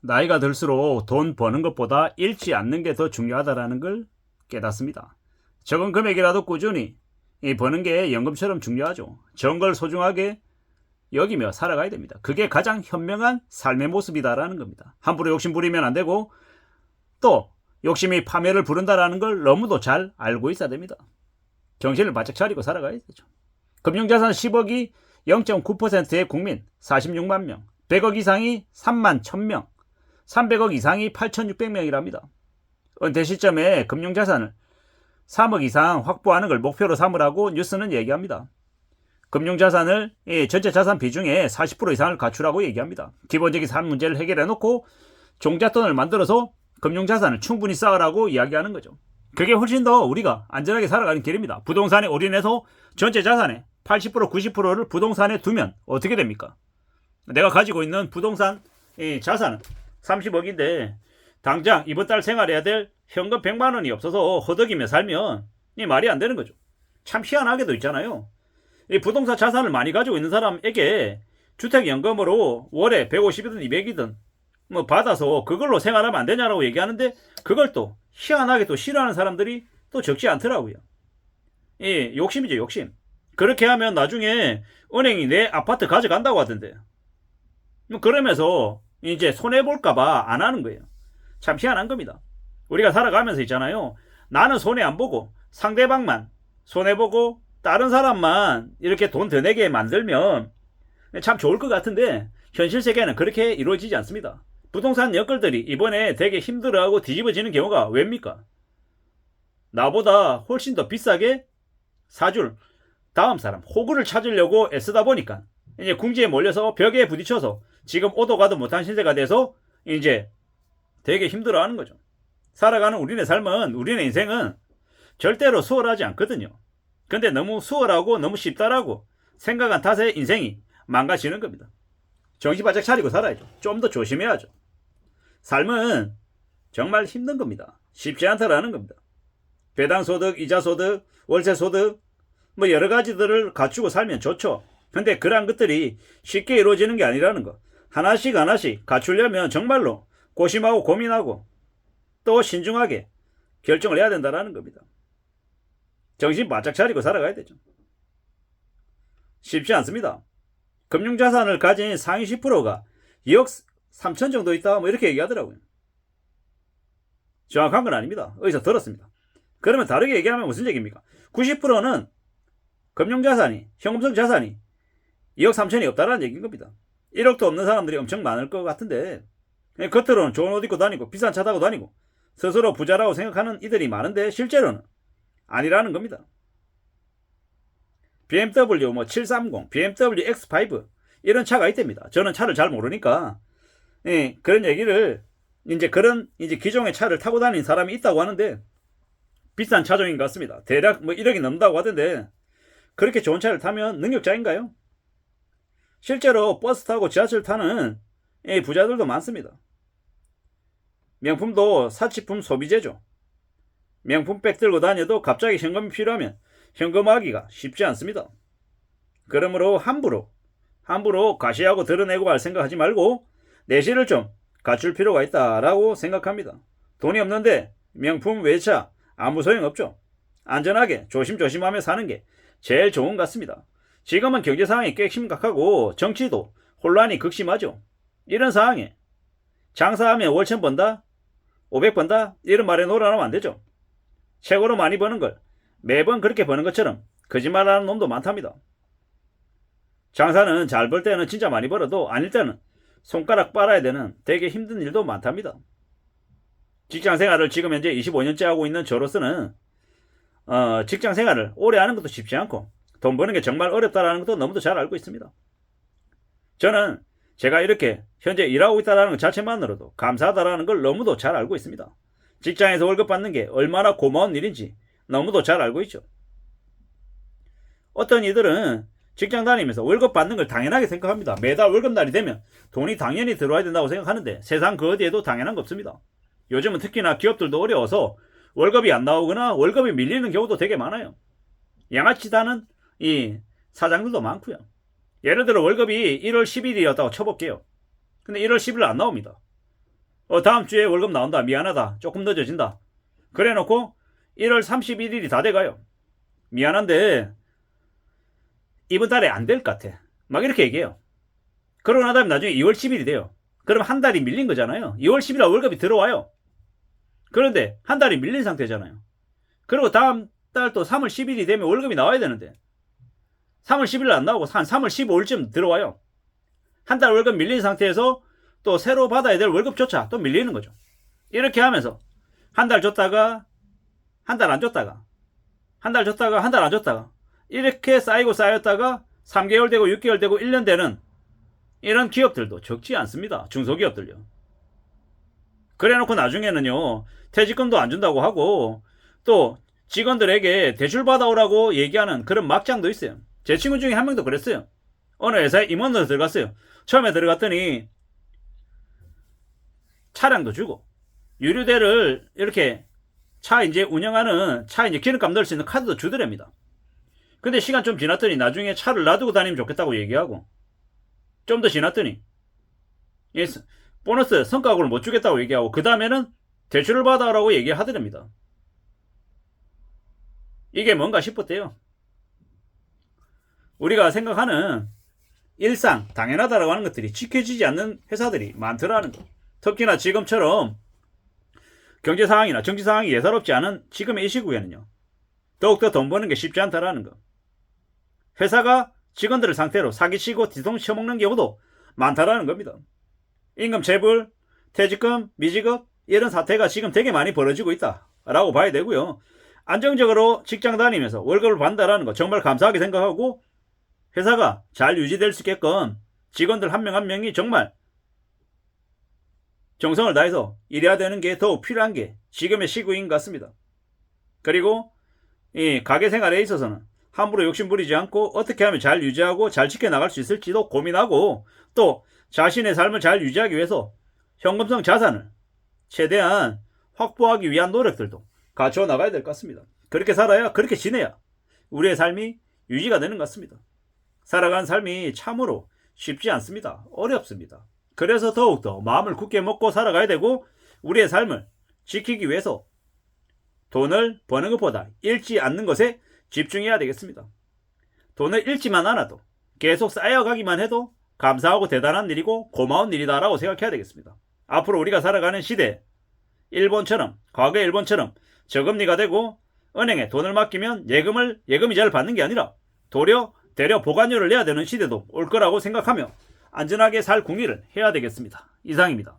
나이가 들수록 돈 버는 것보다 잃지 않는 게 더 중요하다는 걸 깨닫습니다. 적은 금액이라도 꾸준히 버는 게 연금처럼 중요하죠. 적은 걸 소중하게 여기며 살아가야 됩니다. 그게 가장 현명한 삶의 모습이다라는 겁니다. 함부로 욕심 부리면 안 되고 또 욕심이 파멸을 부른다는 걸 너무도 잘 알고 있어야 됩니다. 정신을 바짝 차리고 살아가야 되죠. 금융자산 10억이 0.9%의 국민 46만 명, 100억 이상이 3만 1000명, 300억 이상이 8600명이랍니다. 은퇴 시점에 금융자산을 3억 이상 확보하는 걸 목표로 삼으라고 뉴스는 얘기합니다. 금융자산을 전체 자산 비중의 40% 이상을 갖추라고 얘기합니다. 기본적인 삶 문제를 해결해놓고 종잣돈을 만들어서 금융자산을 충분히 쌓으라고 이야기하는 거죠. 그게 훨씬 더 우리가 안전하게 살아가는 길입니다. 부동산에 올인해서 전체 자산의 80% 90%를 부동산에 두면 어떻게 됩니까? 내가 가지고 있는 부동산 자산은 30억인데 당장 이번 달 생활해야 될 현금 100만 원이 없어서 허덕이며 살면 이 말이 안 되는 거죠. 참 희한하게도 있잖아요. 이 부동산 자산을 많이 가지고 있는 사람에게 주택연금으로 월에 150이든 200이든 뭐 받아서 그걸로 생활하면 안 되냐라고 얘기하는데 그걸 또 희한하게 또 싫어하는 사람들이 또 적지 않더라고요. 욕심이죠, 욕심. 그렇게 하면 나중에 은행이 내 아파트 가져간다고 하던데. 그러면서 이제 손해볼까봐 안 하는 거예요. 참 희한한 겁니다. 우리가 살아가면서 있잖아요. 나는 손해 안 보고 상대방만 손해보고 다른 사람만 이렇게 돈 더 내게 만들면 참 좋을 것 같은데 현실 세계는 그렇게 이루어지지 않습니다. 부동산 여건들이 이번에 되게 힘들어하고 뒤집어지는 경우가 왜입니까? 나보다 훨씬 더 비싸게 사줄 다음 사람 호구를 찾으려고 애쓰다 보니까 이제 궁지에 몰려서 벽에 부딪혀서 지금 오도 가도 못한 신세가 돼서 이제 되게 힘들어하는 거죠. 살아가는 우리네 삶은 우리네 인생은 절대로 수월하지 않거든요. 근데 너무 수월하고 너무 쉽다라고 생각한 탓에 인생이 망가지는 겁니다. 정신 바짝 차리고 살아야죠. 좀 더 조심해야죠. 삶은 정말 힘든 겁니다. 쉽지 않다라는 겁니다. 배당소득, 이자소득, 월세소득 뭐 여러 가지들을 갖추고 살면 좋죠. 근데 그러한 것들이 쉽게 이루어지는 게 아니라는 거. 하나씩 하나씩 갖추려면 정말로 고심하고 고민하고 또 신중하게 결정을 해야 된다는 겁니다. 정신 바짝 차리고 살아가야 되죠. 쉽지 않습니다. 금융자산을 가진 상위 10%가 2억 3천 정도 있다 뭐 이렇게 얘기하더라고요. 정확한 건 아닙니다. 어디서 들었습니다. 그러면 다르게 얘기하면 무슨 얘기입니까? 90%는 금융자산이 현금성 자산이 2억 3천이 없다라는 얘기인 겁니다. 1억도 없는 사람들이 엄청 많을 것 같은데 겉으로는 좋은 옷 입고 다니고 비싼 차 타고 다니고 스스로 부자라고 생각하는 이들이 많은데 실제로는 아니라는 겁니다. BMW 뭐 730, BMW X5 이런 차가 있답니다. 저는 차를 잘 모르니까 그런 얘기를 이제 기종의 차를 타고 다니는 사람이 있다고 하는데 비싼 차종인 것 같습니다. 대략 뭐 1억이 넘는다고 하던데 그렇게 좋은 차를 타면 능력자인가요? 실제로 버스 타고 지하철 타는 부자들도 많습니다. 명품도 사치품 소비재죠. 명품백 들고 다녀도 갑자기 현금이 필요하면 현금하기가 쉽지 않습니다. 그러므로 함부로 과시하고 드러내고 할 생각하지 말고 내실을 좀 갖출 필요가 있다라고 생각합니다. 돈이 없는데 명품 외차 아무 소용없죠. 안전하게 조심조심하며 사는 게 제일 좋은 것 같습니다. 지금은 경제 상황이 꽤 심각하고 정치도 혼란이 극심하죠. 이런 상황에 장사하면 월천 번다 500 번다 이런 말에 놀아나면 안 되죠. 최고로 많이 버는 걸 매번 그렇게 버는 것처럼 거짓말하는 놈도 많답니다. 장사는 잘 벌 때는 진짜 많이 벌어도 아닐 때는 손가락 빨아야 되는 되게 힘든 일도 많답니다. 직장 생활을 지금 현재 25년째 하고 있는 저로서는 직장 생활을 오래 하는 것도 쉽지 않고 돈 버는 게 정말 어렵다는 것도 너무도 잘 알고 있습니다. 저는 제가 이렇게 현재 일하고 있다는 것 자체만으로도 감사하다는 걸 너무도 잘 알고 있습니다. 직장에서 월급 받는 게 얼마나 고마운 일인지 너무도 잘 알고 있죠. 어떤 이들은 직장 다니면서 월급 받는 걸 당연하게 생각합니다. 매달 월급날이 되면 돈이 당연히 들어와야 된다고 생각하는데 세상 그 어디에도 당연한 거 없습니다. 요즘은 특히나 기업들도 어려워서 월급이 안 나오거나 월급이 밀리는 경우도 되게 많아요. 양아치다는 이 사장들도 많고요. 예를 들어 월급이 1월 10일이었다고 쳐볼게요. 근데 1월 10일 안 나옵니다. 다음 주에 월급 나온다. 미안하다. 조금 늦어진다. 그래 놓고 1월 31일이 다 돼가요. 미안한데 이번 달에 안 될 것 같아. 막 이렇게 얘기해요. 그러고 나다음에 나중에 2월 10일이 돼요. 그럼 한 달이 밀린 거잖아요. 2월 10일 월급이 들어와요. 그런데 한 달이 밀린 상태잖아요. 그리고 다음 달 또 3월 10일이 되면 월급이 나와야 되는데 3월 10일 안 나오고 한 3월 15일쯤 들어와요. 한 달 월급 밀린 상태에서 또 새로 받아야 될 월급조차 또 밀리는 거죠. 이렇게 하면서 한 달 줬다가 한 달 안 줬다가 한 달 줬다가 한 달 안 줬다가 이렇게 쌓이고 쌓였다가 3개월 되고 6개월 되고 1년 되는 이런 기업들도 적지 않습니다. 중소기업들요. 그래 놓고 나중에는요, 퇴직금도 안 준다고 하고 또 직원들에게 대출 받아오라고 얘기하는 그런 막장도 있어요. 제 친구 중에 한 명도 그랬어요. 어느 회사에 임원으로 들어갔어요. 처음에 들어갔더니 차량도 주고 유류대를 이렇게 차 이제 운영하는 차 이제 기름값 넣을 수 있는 카드도 주더랍니다. 근데 시간 좀 지났더니 나중에 차를 놔두고 다니면 좋겠다고 얘기하고 좀 더 지났더니 보너스 성과급을 못 주겠다고 얘기하고 그 다음에는 대출을 받아라고 얘기하더랍니다. 이게 뭔가 싶었대요. 우리가 생각하는 일상 당연하다라고 하는 것들이 지켜지지 않는 회사들이 많더라는 거. 특히나 지금처럼 경제 상황이나 정치 상황이 예사롭지 않은 지금의 이 시국에는요. 더욱더 돈 버는 게 쉽지 않다라는 거. 회사가 직원들을 상태로 사기치고 뒤통수 쳐먹는 경우도 많다라는 겁니다. 임금 체불, 퇴직금, 미지급 이런 사태가 지금 되게 많이 벌어지고 있다라고 봐야 되고요. 안정적으로 직장 다니면서 월급을 받는다라는 거 정말 감사하게 생각하고 회사가 잘 유지될 수 있게끔 직원들 한 명 한 명이 정말 정성을 다해서 일해야 되는 게 더욱 필요한 게 지금의 시국인 것 같습니다. 그리고 이 가게 생활에 있어서는 함부로 욕심 부리지 않고 어떻게 하면 잘 유지하고 잘 지켜나갈 수 있을지도 고민하고 또 자신의 삶을 잘 유지하기 위해서 현금성 자산을 최대한 확보하기 위한 노력들도 갖춰 나가야 될 것 같습니다. 그렇게 살아야 그렇게 지내야 우리의 삶이 유지가 되는 것 같습니다. 살아가는 삶이 참으로 쉽지 않습니다. 어렵습니다. 그래서 더욱더 마음을 굳게 먹고 살아가야 되고 우리의 삶을 지키기 위해서 돈을 버는 것보다 잃지 않는 것에 집중해야 되겠습니다. 돈을 잃지만 않아도 계속 쌓여가기만 해도 감사하고 대단한 일이고 고마운 일이다라고 생각해야 되겠습니다. 앞으로 우리가 살아가는 시대 일본처럼 과거 일본처럼 저금리가 되고 은행에 돈을 맡기면 예금이자를 받는 게 아니라 대려 보관료를 내야 되는 시대도 올 거라고 생각하며 안전하게 살 궁리를 해야 되겠습니다. 이상입니다.